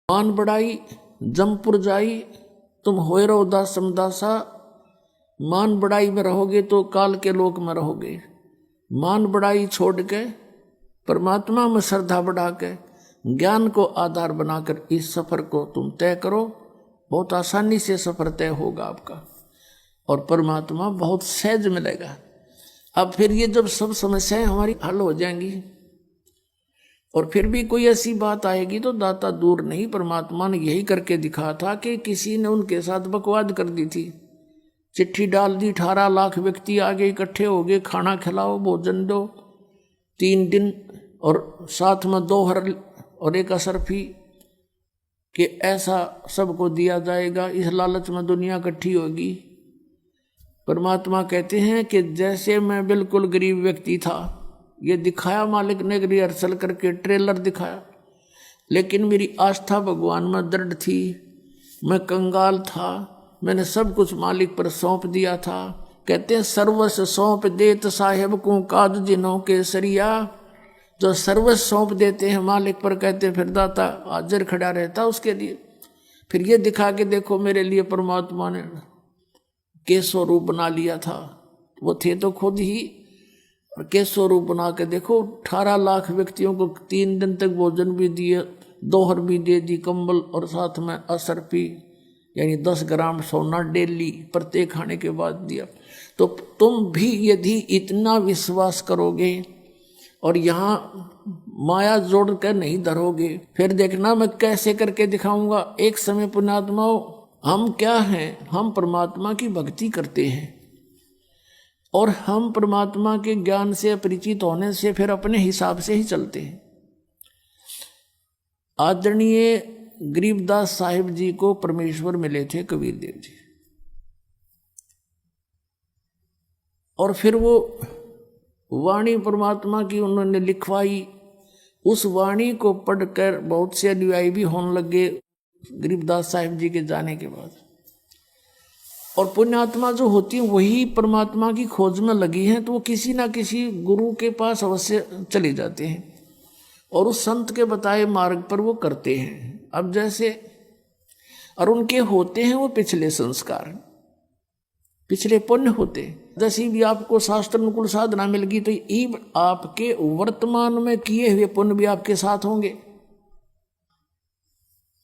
मान बढ़ाई जमपुर जाई, तुम होए रहो दास समदासा। मान बढ़ाई में रहोगे तो काल के लोक में रहोगे। मान बढ़ाई छोड़ के परमात्मा में श्रद्धा बढ़ा के ज्ञान को आधार बनाकर इस सफर को तुम तय करो। बहुत आसानी से सफर तय होगा आपका और परमात्मा बहुत सहज मिलेगा। अब फिर ये जब सब समस्याएं हमारी हल हो जाएंगी और फिर भी कोई ऐसी बात आएगी तो दाता दूर नहीं। परमात्मा ने यही करके दिखा था कि किसी ने उनके साथ बकवाद कर दी थी, चिट्ठी डाल दी, 18 लाख व्यक्ति आगे इकट्ठे हो गए, खाना खिलाओ भोजन दो 3 दिन और साथ में 2 हर और 1 असरफी कि ऐसा सबको दिया जाएगा। इस लालच में दुनिया इकट्ठी होगी। परमात्मा कहते हैं कि जैसे मैं बिल्कुल गरीब व्यक्ति था, ये दिखाया मालिक ने रिहर्सल करके ट्रेलर दिखाया, लेकिन मेरी आस्था भगवान में दृढ़ थी। मैं कंगाल था, मैंने सब कुछ मालिक पर सौंप दिया था। कहते हैं सर्वस्व सौंप देत साहेब को काज जिन्हों के सरिया। जो सर्वस्व सौंप देते हैं मालिक पर, कहते हैं फिर दाता हाजिर खड़ा रहता उसके लिए। फिर ये दिखा के देखो मेरे लिए परमात्मा ने केसो रूप बना लिया था। वो थे तो खुद ही, और केसो रूप बना के देखो 18 लाख व्यक्तियों को 3 दिन तक भोजन भी दिए, 2 हर भी दे दी, कंबल और साथ में असरफी यानी 10 ग्राम सोना डेली प्रत्येक खाने के बाद दिया। तो तुम भी यदि इतना विश्वास करोगे और यहाँ माया जोड़ कर नहीं धरोगे, फिर देखना मैं कैसे करके दिखाऊंगा। एक समय पुण्यात्माओं, हम क्या हैं? हम परमात्मा की भक्ति करते हैं और हम परमात्मा के ज्ञान से अपरिचित होने से फिर अपने हिसाब से ही चलते हैं। आदरणीय गरीबदास साहिब जी को परमेश्वर मिले थे कबीर देव जी, और फिर वो वाणी परमात्मा की उन्होंने लिखवाई। उस वाणी को पढ़कर बहुत से अनुयायी भी होने लगे गरीबदास साहिब जी के जाने के बाद। और पुण्यात्मा जो होती है वही परमात्मा की खोज में लगी हैं, तो वो किसी ना किसी गुरु के पास अवश्य चले जाते हैं और उस संत के बताए मार्ग पर वो करते हैं। अब जैसे और उनके होते हैं वो पिछले संस्कार, पिछले पुण्य होते। जैसी भी आपको शास्त्र अनुकूल साधना मिल गई तो ये आपके वर्तमान में किए हुए पुण्य भी आपके साथ होंगे।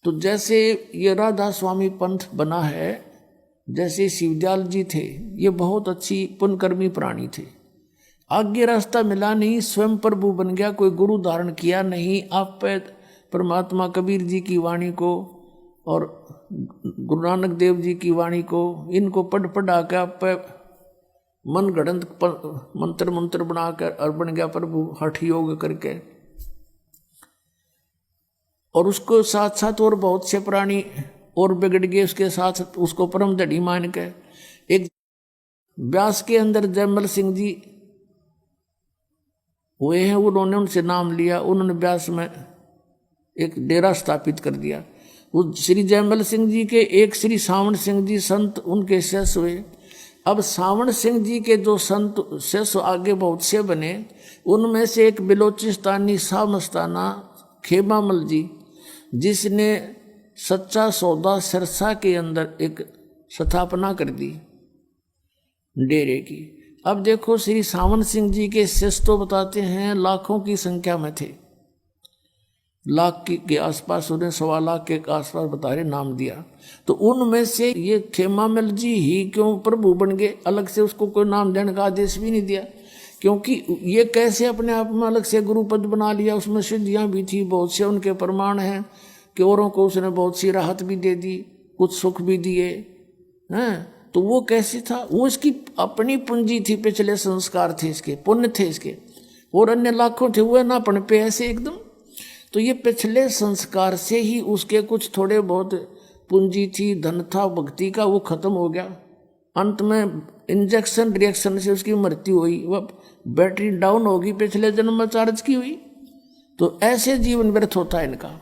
तो जैसे ये राधा स्वामी पंथ बना है, जैसे शिवदयाल जी थे, ये बहुत अच्छी पुण्यकर्मी प्राणी थे। आगे रास्ता मिला नहीं, स्वयं प्रभु बन गया, कोई गुरु धारण किया नहीं। आप पे परमात्मा कबीर जी की वाणी को और गुरु नानक देव जी की वाणी को, इनको पढ़ा के आप पे मन गढ़ंत मंत्र बनाकर और बन गया प्रभु हठ योग करके। और उसको साथ साथ और बहुत से प्राणी और बिगड़ गए उसके साथ, उसको परम धड़ी मान के। एक व्यास के अंदर जयमल सिंह जी हुए हैं, उन्होंने उनसे नाम लिया, उन्होंने व्यास में एक डेरा स्थापित कर दिया। उस श्री जयमल सिंह जी के एक श्री सावण सिंह जी संत उनके शिष्य हुए। अब सावण सिंह जी के जो संत शिष्य आगे बहुत से बने, उनमें से एक बिलोचिस्तानी शाह मस्ताना खेमामल जी, जिसने सच्चा सौदा सिरसा के अंदर एक स्थापना कर दी डेरे की। अब देखो श्री सावन सिंह जी के शिष्य तो बताते हैं लाखों की संख्या में थे, लाख के आसपास, उन्हें 1.25 लाख के आसपास बता रहे नाम दिया। तो उनमें से ये खेमामल जी ही क्यों प्रभु बन गए? अलग से उसको कोई नाम देने का आदेश भी नहीं दिया, क्योंकि ये कैसे अपने आप में अलग से गुरुपद बना लिया। उसमें सिद्धियाँ भी थी, बहुत से उनके प्रमाण हैं कि औरों को उसने बहुत सी राहत भी दे दी, कुछ सुख भी दिए हैं। तो वो कैसे था? वो इसकी अपनी पूंजी थी, पिछले संस्कार थे इसके, पुण्य थे इसके, और अन्य लाखों थे वो ना पढ़ पे ऐसे एकदम। तो ये पिछले संस्कार से ही उसके कुछ थोड़े बहुत पूंजी थी, धन था भक्ति का, वो खत्म हो गया। अंत में इंजेक्शन रिएक्शन से उसकी मृत्यु हुई, वह बैटरी डाउन होगी, पिछले जन्म में चार्ज की हुई। तो ऐसे जीवन व्यर्थ होता है इनका।